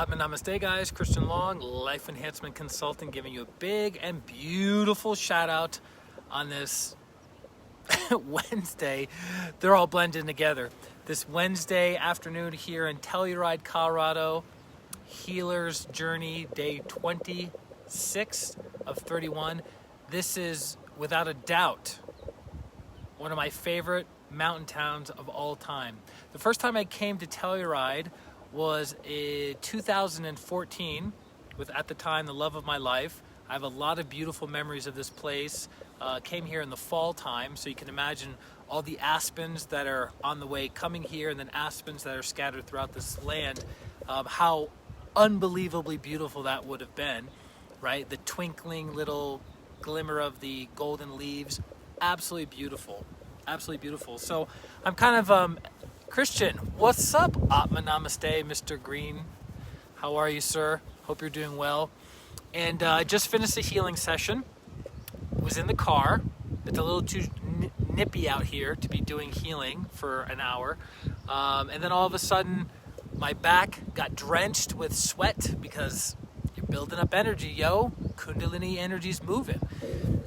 Namaste guys, Christian Long, Life Enhancement Consultant, giving you a big and beautiful shout out on this Wednesday. They're all blending together. This Wednesday afternoon here in Telluride, Colorado, Healer's Journey, day 26 of 31. This is without a doubt one of my favorite mountain towns of all time. The first time I came to Telluride was in 2014 with, at the time, the love of my life. I have a lot of beautiful memories of this place. Came here in the fall time, so you can imagine all the aspens that are on the way coming here, and then aspens that are scattered throughout this land. How unbelievably beautiful that would have been, right? The twinkling little glimmer of the golden leaves, absolutely beautiful, absolutely beautiful. So I'm kind of Christian, what's up? Atma Namaste, Mr. Green. How are you, sir? Hope you're doing well. And I just finished a healing session. Was in the car. It's a little too nippy out here to be doing healing for an hour. And then all of a sudden, my back got drenched with sweat because you're building up energy, yo. Kundalini energy's moving.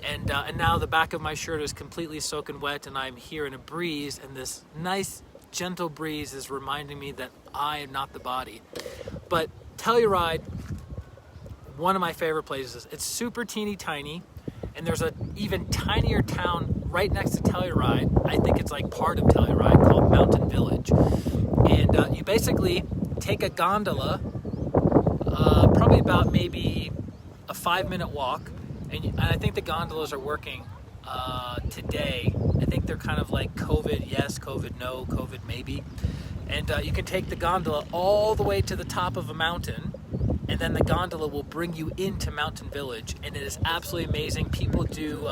And now the back of my shirt is completely soaking wet, and I'm here in a breeze, and this nice gentle breeze is reminding me that I am not the body. But Telluride, one of my favorite places. It's super teeny tiny, and there's an even tinier town right next to Telluride. I think it's like part of Telluride, called Mountain Village. And you basically take a gondola, probably about maybe a 5-minute walk, and I think the gondolas are working today. I think they're kind of like COVID yes, COVID no, COVID maybe. And you can take the gondola all the way to the top of a mountain, and then the gondola will bring you into Mountain Village, and it is absolutely amazing. People do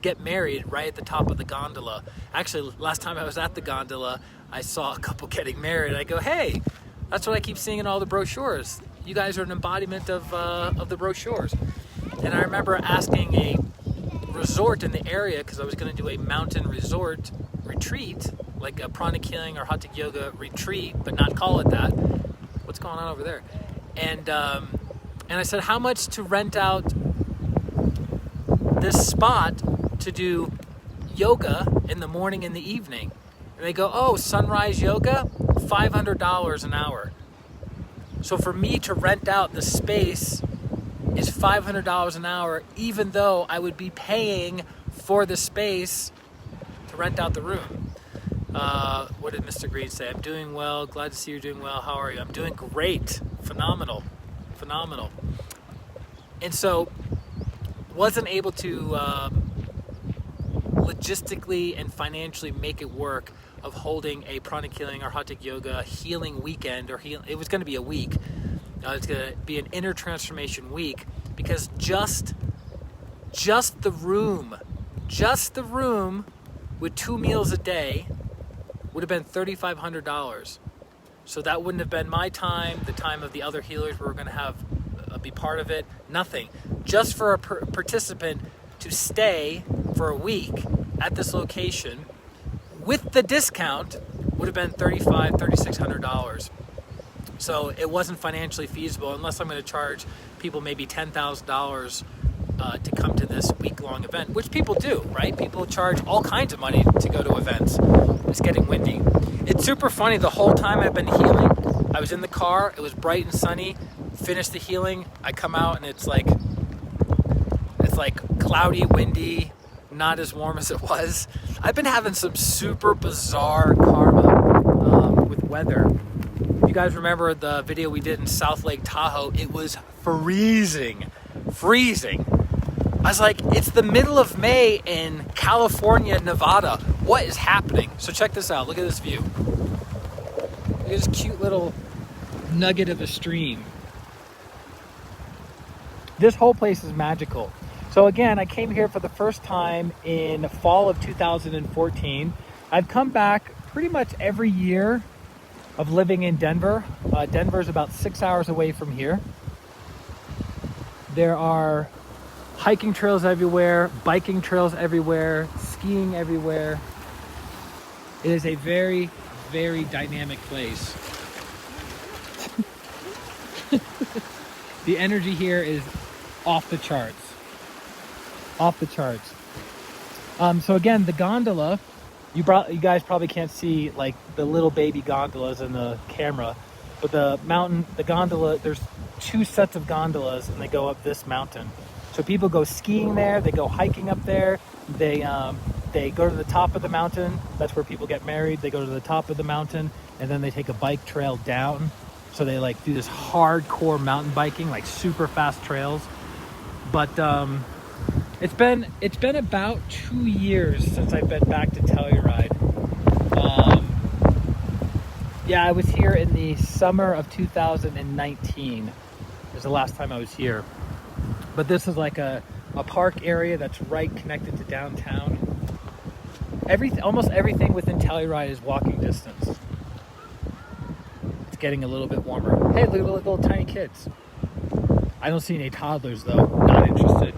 get married right at the top of the gondola. Actually, last time I was at the gondola, I saw a couple getting married. I go, hey, that's what I keep seeing in all the brochures. You guys are an embodiment of the brochures. And I remember asking a resort in the area, because I was going to do a mountain resort retreat, like a Pranic healing or Arhatic yoga retreat, but not call it that. What's going on over there? And I said, how much to rent out this spot to do yoga in the morning and the evening? And they go, oh, sunrise yoga, $500 an hour. So for me to rent out the space is $500 an hour, even though I would be paying for the space to rent out the room. What did Mr. Green say? I'm doing well. Glad to see you're doing well. How are you? I'm doing great. Phenomenal. And so wasn't able to logistically and financially make it work of holding a Pranic healing or Arhatic yoga healing weekend, it was going to be a week. It's going to be an inner transformation week, because just the room with 2 meals a day would have been $3,500. So that wouldn't have been my time, the time of the other healers we were going to have be part of it, nothing. Just for a participant to stay for a week at this location with the discount would have been $3,600. So it wasn't financially feasible, unless I'm going to charge people maybe $10,000 to come to this week-long event, which people do, right? People charge all kinds of money to go to events. It's getting windy. It's super funny. The whole time I've been healing, I was in the car. It was bright and sunny. Finished the healing. I come out and it's like cloudy, windy, not as warm as it was. I've been having some super bizarre karma with weather. You guys remember the video we did in South Lake Tahoe? It was freezing. I was like, it's the middle of May in California, Nevada. What is happening? So check this out. Look at this view. Look at this cute little nugget of a stream. This whole place is magical. So again, I came here for the first time in the fall of 2014. I've come back pretty much every year of living in Denver. Denver is about 6 hours away from here. There are hiking trails everywhere, biking trails everywhere, skiing everywhere. It is a very, very dynamic place. The energy here is off the charts. Off the charts. So again, the gondola, you guys probably can't see like the little baby gondolas in the camera, but the gondola, there's 2 sets of gondolas and they go up this mountain. So people go skiing there, they go hiking up there, they go to the top of the mountain. That's where people get married. They go to the top of the mountain and then they take a bike trail down. So they like do this hardcore mountain biking, like super fast trails. But it's been about 2 years since I've been back to Telluride. Yeah, I was here in the summer of 2019. It was the last time I was here. But this is like a park area that's right connected to downtown. Almost everything within Telluride is walking distance. It's getting a little bit warmer. Hey, look at the little tiny kids. I don't see any toddlers though. Not interested.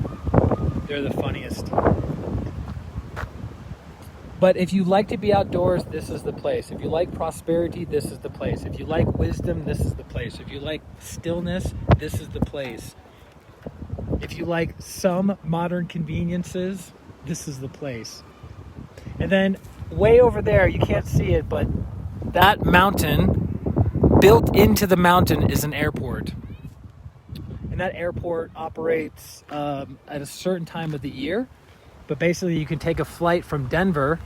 They're the funniest. But if you like to be outdoors, this is the place. If you like prosperity, this is the place. If you like wisdom, this is the place. If you like stillness, this is the place. If you like some modern conveniences, this is the place. And then way over there, you can't see it, but that mountain, built into the mountain is an airport. And that airport operates at a certain time of the year. But basically you can take a flight from Denver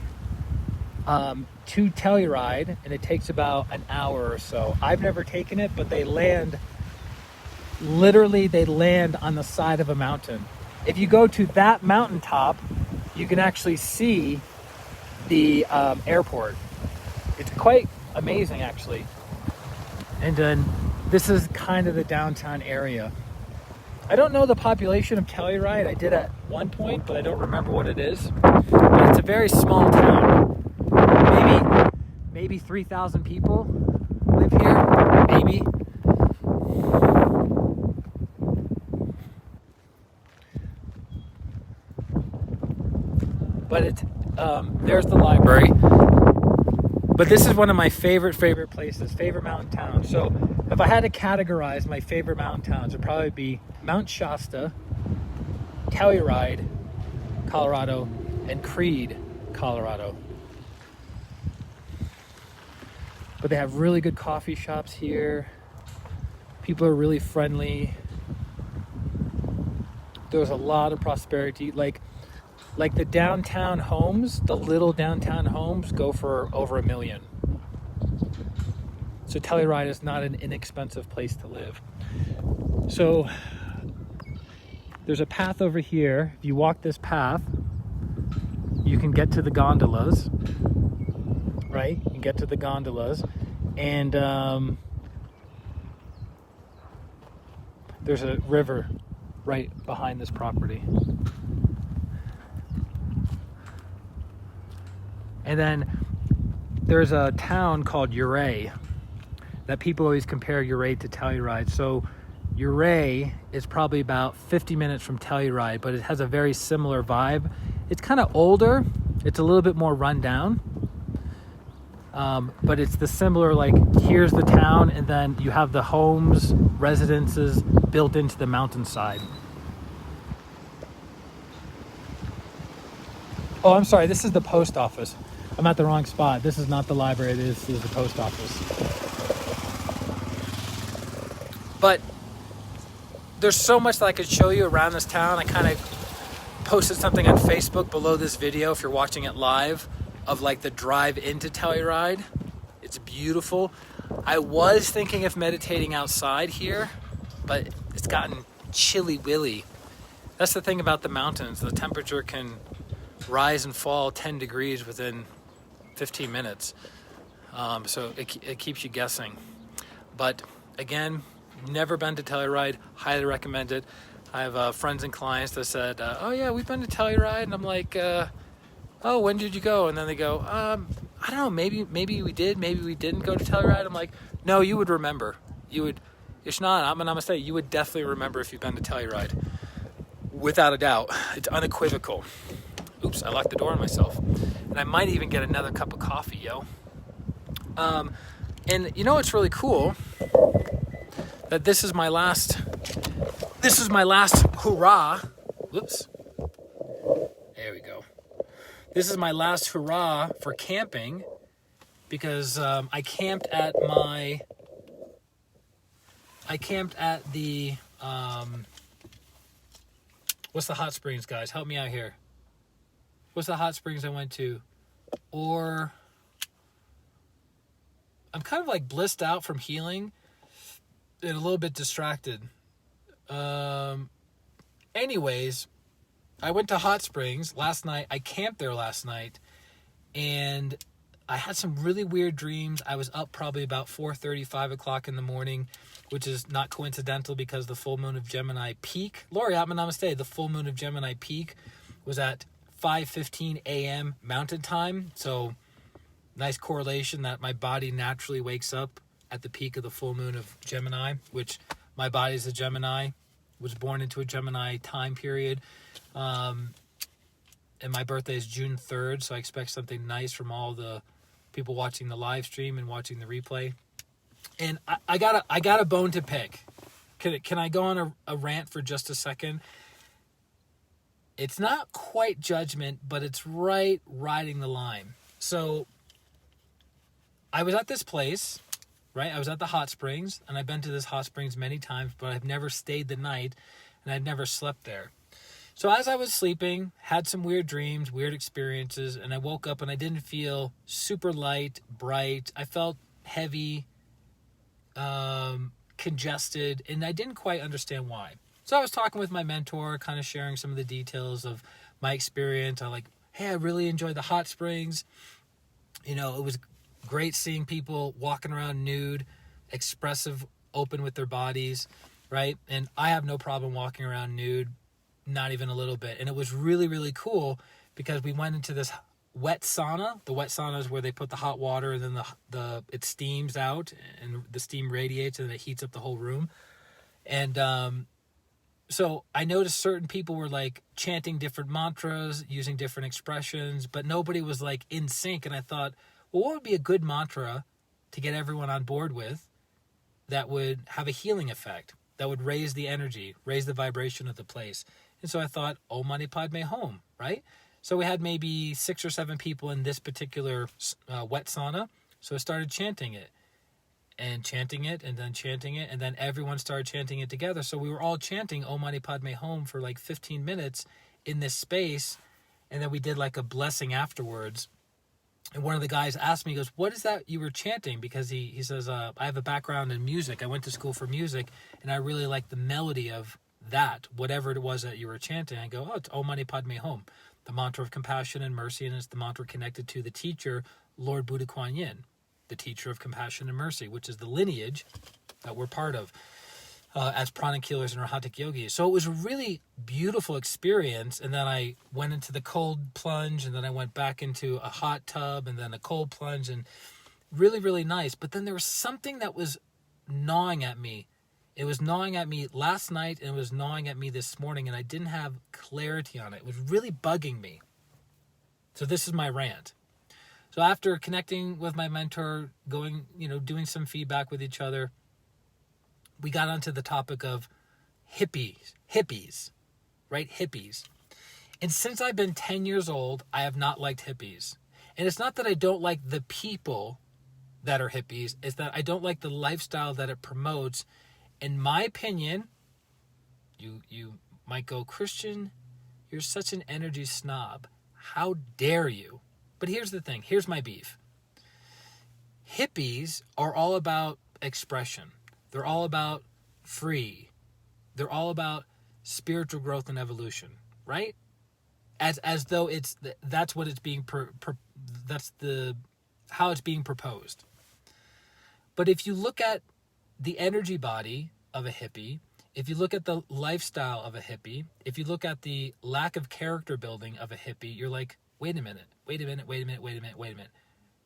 to Telluride, and it takes about an hour or so. I've never taken it, but they land on the side of a mountain. If you go to that mountaintop, you can actually see the airport. It's quite amazing, actually. And then this is kind of the downtown area. I don't know the population of Telluride. I did at one point, but I don't remember what it is. But it's a very small town. Maybe 3,000 people live here. Maybe. But it's there's the library. But this is one of my favorite places, favorite mountain towns. So if I had to categorize my favorite mountain towns, it'd probably be Mount Shasta, Telluride, Colorado, and Creed, Colorado. But they have really good coffee shops here. People are really friendly. There's a lot of prosperity. Like the downtown homes, the little downtown homes go for over $1 million. So Telluride is not an inexpensive place to live. So there's a path over here. If you walk this path, you can get to the gondolas, right? You can get to the gondolas, and there's a river right behind this property. And then there's a town called Ouray that people always compare Ouray to Telluride. So Ouray is probably about 50 minutes from Telluride, but it has a very similar vibe. It's kind of older. It's a little bit more run down. But it's the similar, like, here's the town, and then you have the homes, residences built into the mountainside. Oh, I'm sorry, this is the post office. I'm at the wrong spot. This is not the library, this is the post office. But there's so much that I could show you around this town. I kind of posted something on Facebook below this video if you're watching it live, of like the drive into Telluride. It's beautiful. I was thinking of meditating outside here, but it's gotten chilly willy. That's the thing about the mountains. The temperature can rise and fall 10 degrees within 15 minutes. So it keeps you guessing. But again, never been to Telluride, highly recommend it. I have friends and clients that said, oh yeah, we've been to Telluride. And I'm like, oh, when did you go? And then they go, I don't know, maybe we did, maybe we didn't go to Telluride. I'm like, no, you would remember. You would, Ishnan, I'm gonna say, you would definitely remember if you've been to Telluride. Without a doubt, it's unequivocal. Oops, I locked the door on myself. And I might even get another cup of coffee, yo. And you know what's really cool? that this is my last hurrah. Whoops. There we go. This is my last hurrah for camping because I camped at the what's the hot springs, guys? Help me out here. What's the hot springs I went to? Or I'm kind of like blissed out from healing and a little bit distracted. Anyways, I went to hot springs last night. I camped there last night, and I had some really weird dreams. I was up probably about 4:30, 5 o'clock in the morning, which is not coincidental because the full moon of Gemini peak, Lori Atman Namaste, the full moon of Gemini peak was at 5:15 a.m. Mountain Time. So nice correlation that my body naturally wakes up at the peak of the full moon of Gemini, which my body is a Gemini, was born into a Gemini time period. And my birthday is June 3rd, so I expect something nice from all the people watching the live stream and watching the replay. And I got a bone to pick. Can I go on a rant for just a second? It's not quite judgment, but it's riding the line. So I was at this place, right? I was at the hot springs, and I've been to this hot springs many times, but I've never stayed the night, and I've never slept there. So as I was sleeping, had some weird dreams, weird experiences, and I woke up and I didn't feel super light, bright. I felt heavy, congested, and I didn't quite understand why. So I was talking with my mentor, kind of sharing some of the details of my experience. I I really enjoyed the hot springs. You know, it was great seeing people walking around nude, expressive, open with their bodies, right? And I have no problem walking around nude, not even a little bit. And it was really, really cool because we went into this wet sauna. The wet sauna is where they put the hot water and then it steams out and the steam radiates and it heats up the whole room. And so I noticed certain people were like chanting different mantras, using different expressions, but nobody was like in sync. And I thought, well, what would be a good mantra to get everyone on board with that would have a healing effect, that would raise the energy, raise the vibration of the place? And so I thought, Om Mani Padme Hum, right? So we had maybe 6 or 7 people in this particular wet sauna. So I started chanting it and chanting it and then chanting it. And then everyone started chanting it together. So we were all chanting Om Mani Padme Hum for like 15 minutes in this space. And then we did like a blessing afterwards. And one of the guys asked me, he goes, what is that you were chanting? Because he says, I have a background in music. I went to school for music, and I really like the melody of that, whatever it was that you were chanting. I go, it's Om Mani Padme Hum, the mantra of compassion and mercy, and it's the mantra connected to the teacher, Lord Buddha Kuan Yin, the teacher of compassion and mercy, which is the lineage that we're part of as Pranic healers and Arhatic yogis. So it was a really beautiful experience, and then I went into the cold plunge, and then I went back into a hot tub, and then a cold plunge, and really, really nice. But then there was something that was gnawing at me. It was gnawing at me last night, and it was gnawing at me this morning, and I didn't have clarity on it. It was really bugging me. So this is my rant. So after connecting with my mentor, doing some feedback with each other, we got onto the topic of hippies, right? Hippies. And since I've been 10 years old, I have not liked hippies. And it's not that I don't like the people that are hippies, it's that I don't like the lifestyle that it promotes. In my opinion, you might go, Christian, you're such an energy snob. How dare you? But here's the thing. Here's my beef. Hippies are all about expression. They're all about free. They're all about spiritual growth and evolution, right? As though that's what it's being how it's being proposed. But if you look at the energy body of a hippie, if you look at the lifestyle of a hippie, if you look at the lack of character building of a hippie, you're like, wait a minute.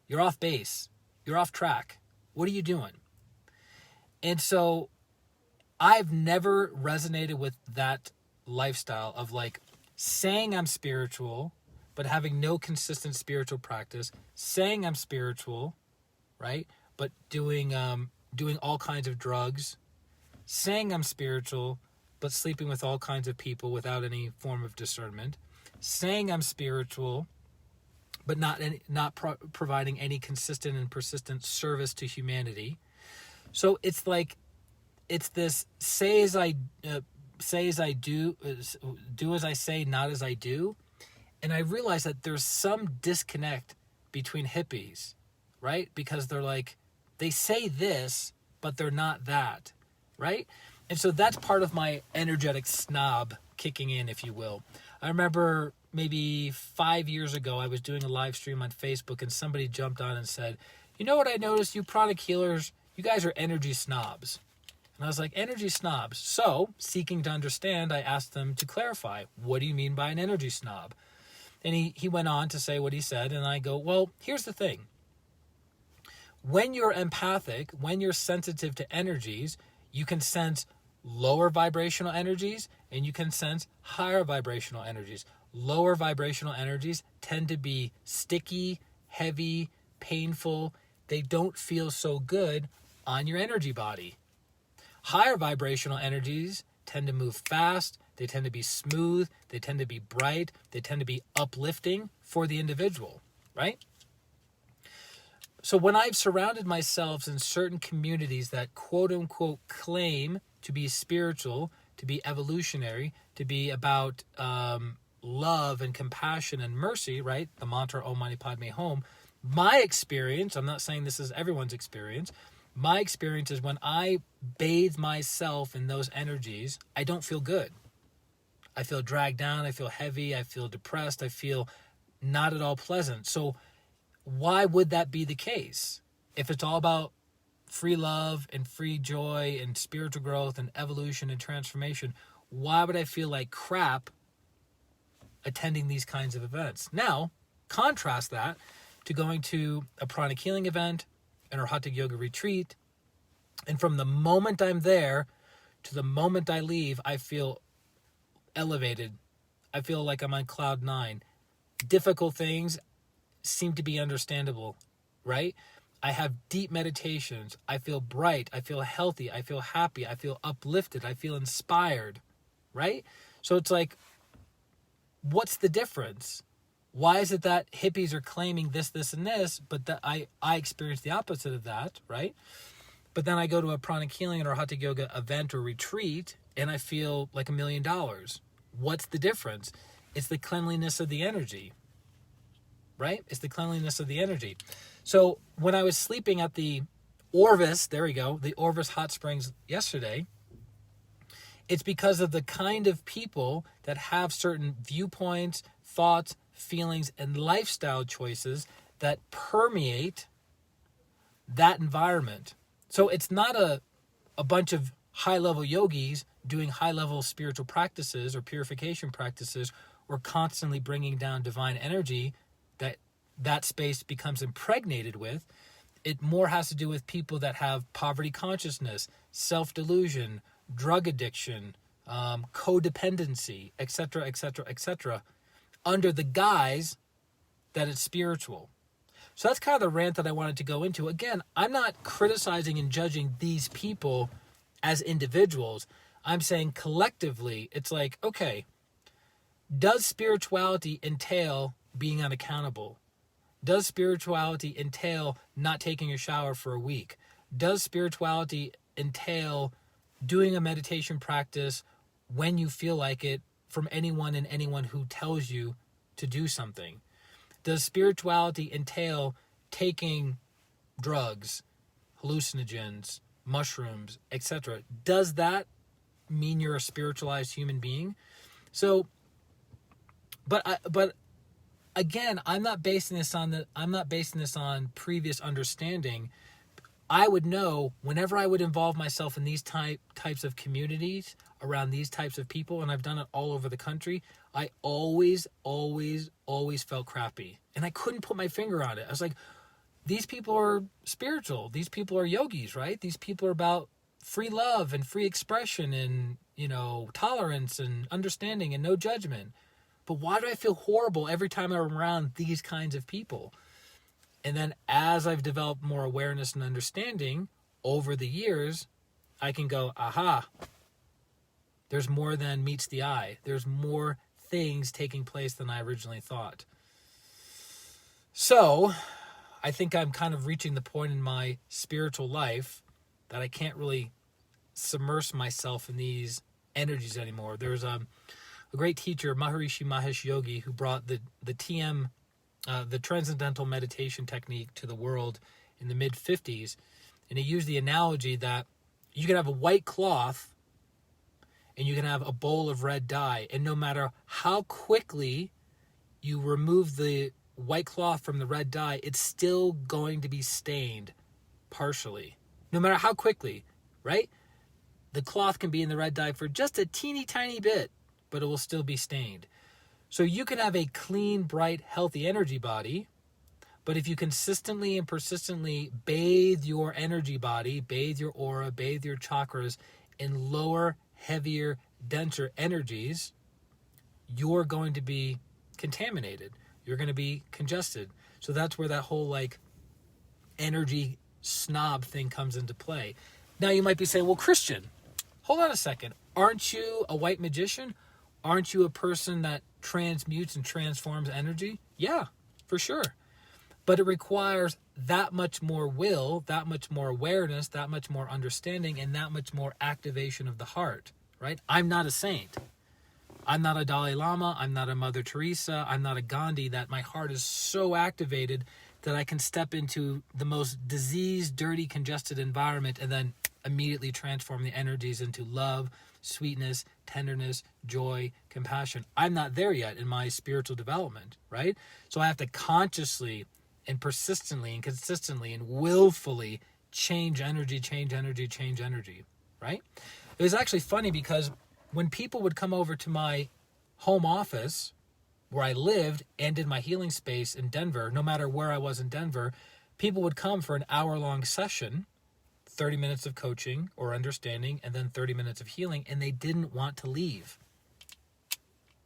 You're off base. You're off track. What are you doing? And so I've never resonated with that lifestyle of like saying I'm spiritual, but having no consistent spiritual practice, saying I'm spiritual, right? But doing all kinds of drugs, saying I'm spiritual, but sleeping with all kinds of people without any form of discernment, saying I'm spiritual, but not providing any consistent and persistent service to humanity. So it's like, it's this say as I do, do as I say, not as I do. And I realize that there's some disconnect between hippies, right? Because they're like, they say this, but they're not that, right? And so that's part of my energetic snob kicking in, if you will. I remember maybe 5 years ago, I was doing a live stream on Facebook, and somebody jumped on and said, you know what I noticed, you pranic healers, you guys are energy snobs. And I was like, energy snobs. So, seeking to understand, I asked them to clarify, what do you mean by an energy snob? And he went on to say what he said, and I go, well, here's the thing. When you're empathic, when you're sensitive to energies, you can sense lower vibrational energies and you can sense higher vibrational energies. Lower vibrational energies tend to be sticky, heavy, painful. They don't feel so good on your energy body. Higher vibrational energies tend to move fast. They tend to be smooth. They tend to be bright. They tend to be uplifting for the individual, right? So when I've surrounded myself in certain communities that quote unquote claim to be spiritual, to be evolutionary, to be about love and compassion and mercy, right? The mantra Om Mani Padme Hum. My experience, I'm not saying this is everyone's experience, my experience is when I bathe myself in those energies, I don't feel good. I feel dragged down, I feel heavy, I feel depressed, I feel not at all pleasant. So why would that be the case? If it's all about free love and free joy and spiritual growth and evolution and transformation, why would I feel like crap attending these kinds of events? Now, contrast that to going to a pranic healing event, an Arhatic yoga retreat, and from the moment I'm there to the moment I leave, I feel elevated. I feel like I'm on cloud 9. Difficult things seem to be understandable, right? I have deep meditations. I feel bright. I feel healthy. I feel happy. I feel uplifted. I feel inspired, right? So it's like, what's the difference? Why is it that hippies are claiming this, this, and this, but that I experience the opposite of that, right? But then I go to a pranic healing or Arhatic yoga event or retreat, and I feel like $1 million. What's the difference? It's the cleanliness of the energy, right? It's the cleanliness of the energy. So when I was sleeping at the Orvis, there we go, the Orvis Hot Springs yesterday, it's because of the kind of people that have certain viewpoints, thoughts, feelings, and lifestyle choices that permeate that environment. So it's not a bunch of high-level yogis doing high-level spiritual practices or purification practices or constantly bringing down divine energy that space becomes impregnated with. It more has to do with people that have poverty consciousness, self-delusion, drug addiction, codependency, etc., etc., etc., under the guise that it's spiritual. So that's kind of the rant that I wanted to go into. Again, I'm not criticizing and judging these people as individuals. I'm saying collectively, it's like, okay, does spirituality entail being unaccountable? Does spirituality entail not taking a shower for a week? Does spirituality entail doing a meditation practice when you feel like it from anyone and anyone who tells you to do something? Does spirituality entail taking drugs, hallucinogens, mushrooms, etc.? Does that mean you're a spiritualized human being? So, but again, I'm not basing this on previous understanding. I would know whenever I would involve myself in these types of communities around these types of people, and I've done it all over the country, I always felt crappy. And I couldn't put my finger on it. I was like, these people are spiritual. These people are yogis, right? These people are about free love and free expression and, tolerance and understanding and no judgment. But why do I feel horrible every time I'm around these kinds of people? And then as I've developed more awareness and understanding over the years, I can go, aha, there's more than meets the eye. There's more things taking place than I originally thought. So I think I'm kind of reaching the point in my spiritual life that I can't really submerge myself in these energies anymore. There's a great teacher, Maharishi Mahesh Yogi, who brought the TM, the Transcendental Meditation technique to the world in the mid-50s. And he used the analogy that you can have a white cloth and you can have a bowl of red dye. And no matter how quickly you remove the white cloth from the red dye, it's still going to be stained partially. No matter how quickly, right? The cloth can be in the red dye for just a teeny tiny bit, but it will still be stained. So you can have a clean, bright, healthy energy body, but if you consistently and persistently bathe your energy body, bathe your aura, bathe your chakras in lower, heavier, denser energies, you're going to be contaminated. You're going to be congested. So that's where that whole energy snob thing comes into play. Now you might be saying, well, Christian, hold on a second. Aren't you a white magician? Aren't you a person that transmutes and transforms energy? Yeah, for sure. But it requires that much more will, that much more awareness, that much more understanding, and that much more activation of the heart, right? I'm not a saint. I'm not a Dalai Lama. I'm not a Mother Teresa. I'm not a Gandhi, that my heart is so activated that I can step into the most diseased, dirty, congested environment and then immediately transform the energies into love, sweetness, tenderness, joy, compassion. I'm not there yet in my spiritual development, right? So I have to consciously and persistently and consistently and willfully change energy, right? It was actually funny because when people would come over to my home office where I lived and in my healing space in Denver, no matter where I was in Denver, people would come for an hour-long session, 30 minutes of coaching or understanding, and then 30 minutes of healing, and they didn't want to leave.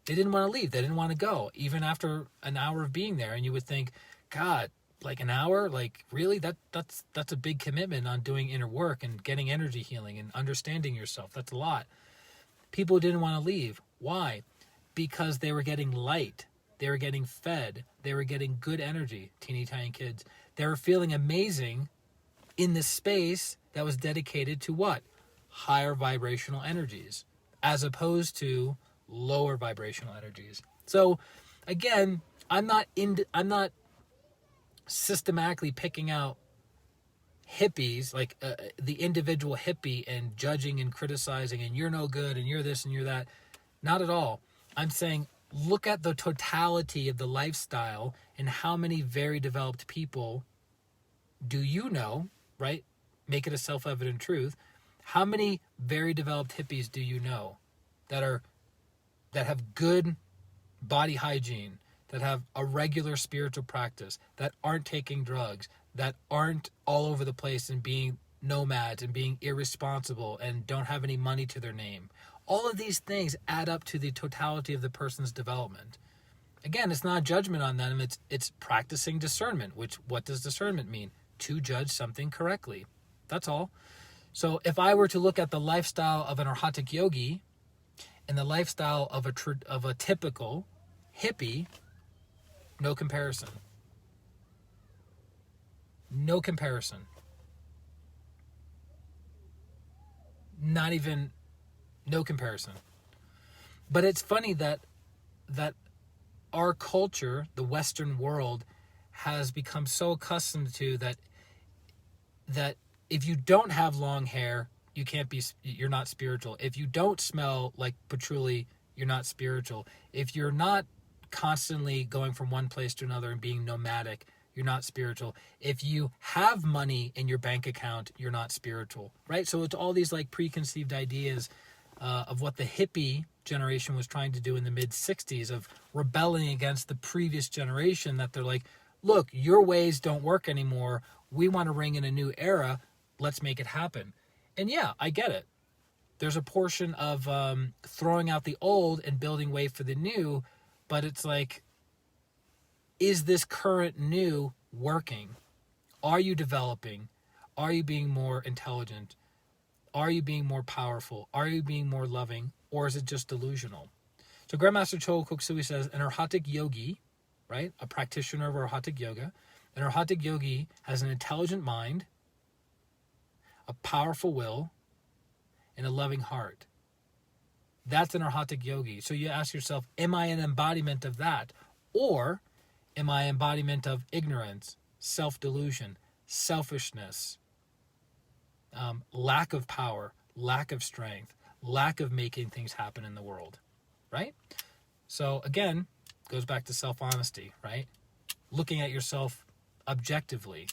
They didn't want to leave. They didn't want to go, even after an hour of being there. And you would think, God, an hour? Really? That's a big commitment on doing inner work and getting energy healing and understanding yourself. That's a lot. People didn't want to leave. Why? Because they were getting light. They were getting fed. They were getting good energy, teeny tiny kids. They were feeling amazing in this space that was dedicated to what? Higher vibrational energies, as opposed to lower vibrational energies. So again, I'm not systematically picking out hippies, the individual hippie, and judging and criticizing and you're no good and you're this and you're that. Not at all. I'm saying look at the totality of the lifestyle and how many very developed people do you know, right? Make it a self-evident truth. How many very developed hippies do you know that have good body hygiene, that have a regular spiritual practice, that aren't taking drugs, that aren't all over the place and being nomads and being irresponsible and don't have any money to their name? All of these things add up to the totality of the person's development. Again, it's not judgment on them. It's practicing discernment, which what does discernment mean? To judge something correctly. That's all. So if I were to look at the lifestyle of an Arhatic yogi and the lifestyle of a typical hippie, no comparison. No comparison. Not even, no comparison. But it's funny that our culture, the Western world, has become so accustomed to that if you don't have long hair, you're not spiritual. If you don't smell like patchouli, you're not spiritual. If you're not constantly going from one place to another and being nomadic, you're not spiritual. If you have money in your bank account, you're not spiritual, right? So it's all these preconceived ideas of what the hippie generation was trying to do in the mid-60s, of rebelling against the previous generation, that they're like, look, your ways don't work anymore. We want to ring in a new era. Let's make it happen. And yeah, I get it. There's a portion of throwing out the old and building way for the new, but it's like, is this current new working? Are you developing? Are you being more intelligent? Are you being more powerful? Are you being more loving? Or is it just delusional? So Grandmaster Chogo Koksui says, an Arhatic yogi, right, a practitioner of Arhatic yoga, an Arhatic yogi has an intelligent mind, a powerful will, and a loving heart. That's an Arhatic yogi. So you ask yourself, am I an embodiment of that? Or am I an embodiment of ignorance, self-delusion, selfishness, lack of power, lack of strength, lack of making things happen in the world, right? So again, goes back to self-honesty, right? Looking at yourself objectively.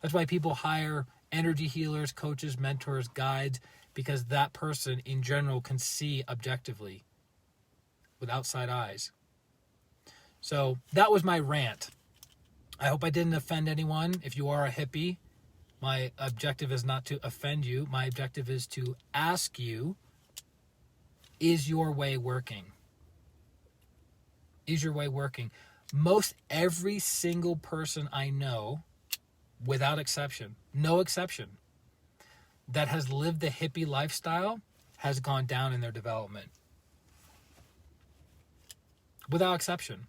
That's why people hire energy healers, coaches, mentors, guides, because that person in general can see objectively with outside eyes. So that was my rant. I hope I didn't offend anyone. If you are a hippie, my objective is not to offend you. My objective is to ask you, is your way working? Is your way working? Most every single person I know, without exception, no exception, that has lived the hippie lifestyle has gone down in their development. Without exception.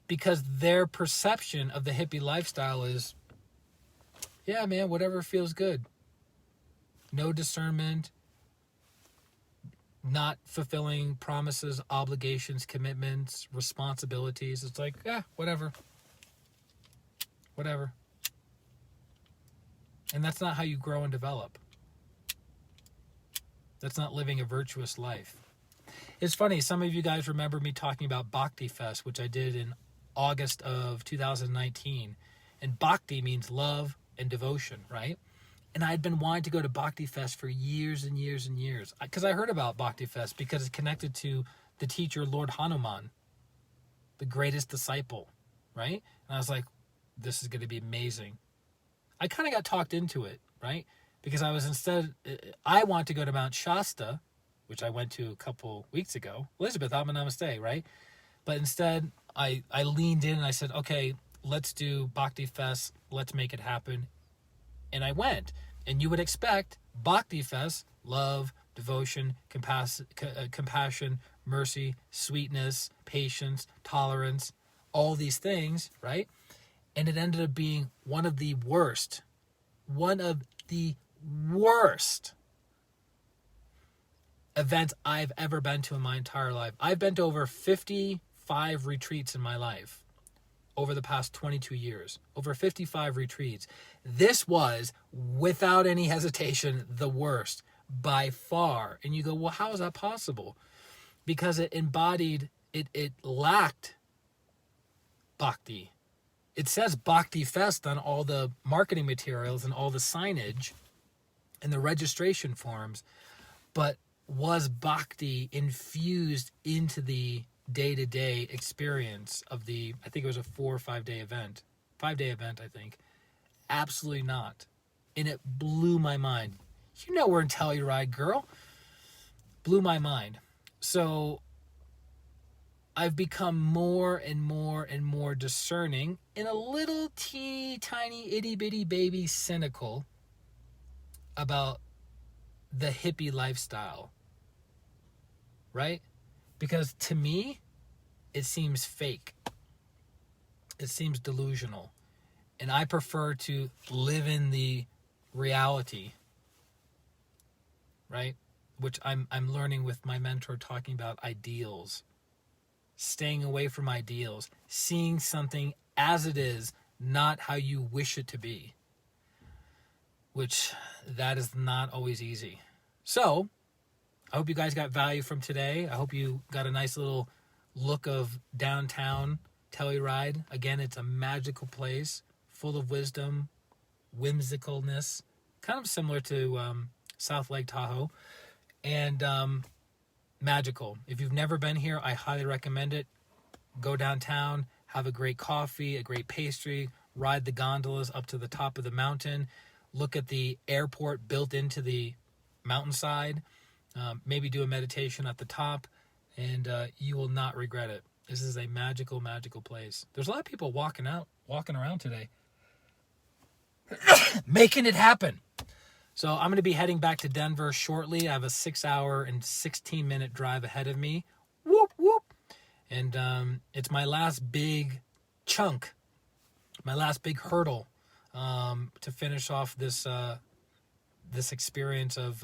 Because their perception of the hippie lifestyle is, yeah, man, whatever feels good. No discernment, not fulfilling promises, obligations, commitments, responsibilities. It's like, whatever. Whatever. And that's not how you grow and develop. That's not living a virtuous life. It's funny, some of you guys remember me talking about Bhakti Fest, which I did in August of 2019. And Bhakti means love and devotion, right? And I'd been wanting to go to Bhakti Fest for years and years and years. Because I heard about Bhakti Fest because it's connected to the teacher, Lord Hanuman, the greatest disciple, right? And I was like, this is going to be amazing. I kind of got talked into it, right? Because I want to go to Mount Shasta, which I went to a couple weeks ago. Elizabeth, I'm a namaste, right? But instead, I leaned in and I said, okay, let's do Bhakti Fest. Let's make it happen. And I went. And you would expect Bhakti Fest, love, devotion, compassion, mercy, sweetness, patience, tolerance, all these things, right? And it ended up being one of the worst events I've ever been to in my entire life. I've been to over 55 retreats in my life over the past 22 years. Over 55 retreats. This was, without any hesitation, the worst by far. And you go, well, how is that possible? Because it lacked bhakti. It says Bhakti Fest on all the marketing materials and all the signage and the registration forms, but was bhakti infused into the day-to-day experience of the, I think it was a 4 or 5 day event. 5-day event, I think. Absolutely not. And it blew my mind. You know we're in Telluride, girl. Blew my mind. So I've become more and more and more discerning and a little teeny tiny itty bitty baby cynical about the hippie lifestyle, right? Because to me, it seems fake. It seems delusional. And I prefer to live in the reality, right? Which I'm learning with my mentor, talking about ideals. Staying away from ideals. Seeing something as it is, not how you wish it to be. Which, that is not always easy. So, I hope you guys got value from today. I hope you got a nice little look of downtown Telluride. Again, it's a magical place, full of wisdom, whimsicalness, kind of similar to South Lake Tahoe, and magical. If you've never been here, I highly recommend it. Go downtown, have a great coffee, a great pastry, ride the gondolas up to the top of the mountain, look at the airport built into the mountainside, maybe do a meditation at the top, and you will not regret it. This is a magical, magical place. There's a lot of people walking around today, making it happen. So I'm going to be heading back to Denver shortly. I have a 6-hour and 16-minute drive ahead of me. Whoop, whoop. And it's my last big chunk, my last big hurdle to finish off this this experience of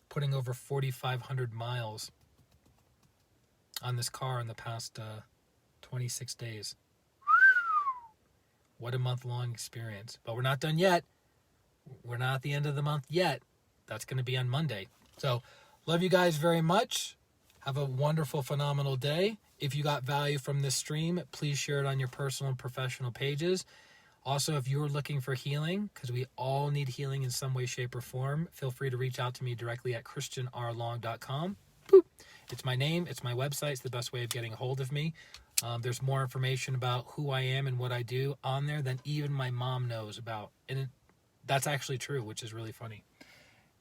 putting over 4,500 miles on this car in the past 26 days. What a month-long experience. But we're not done yet. We're not at the end of the month yet. That's going to be on Monday. So, love you guys very much. Have a wonderful, phenomenal day. If you got value from this stream, please share it on your personal and professional pages. Also, if you're looking for healing, because we all need healing in some way, shape, or form, feel free to reach out to me directly at christianrlong.com. Boop. It's my name. It's my website. It's the best way of getting a hold of me. There's more information about who I am and what I do on there than even my mom knows about. And that's actually true, which is really funny.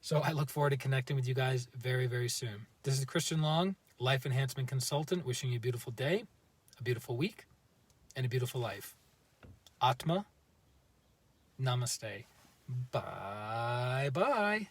So I look forward to connecting with you guys very, very soon. This is Christian Long, Life Enhancement Consultant, wishing you a beautiful day, a beautiful week, and a beautiful life. Atma, namaste. Bye-bye.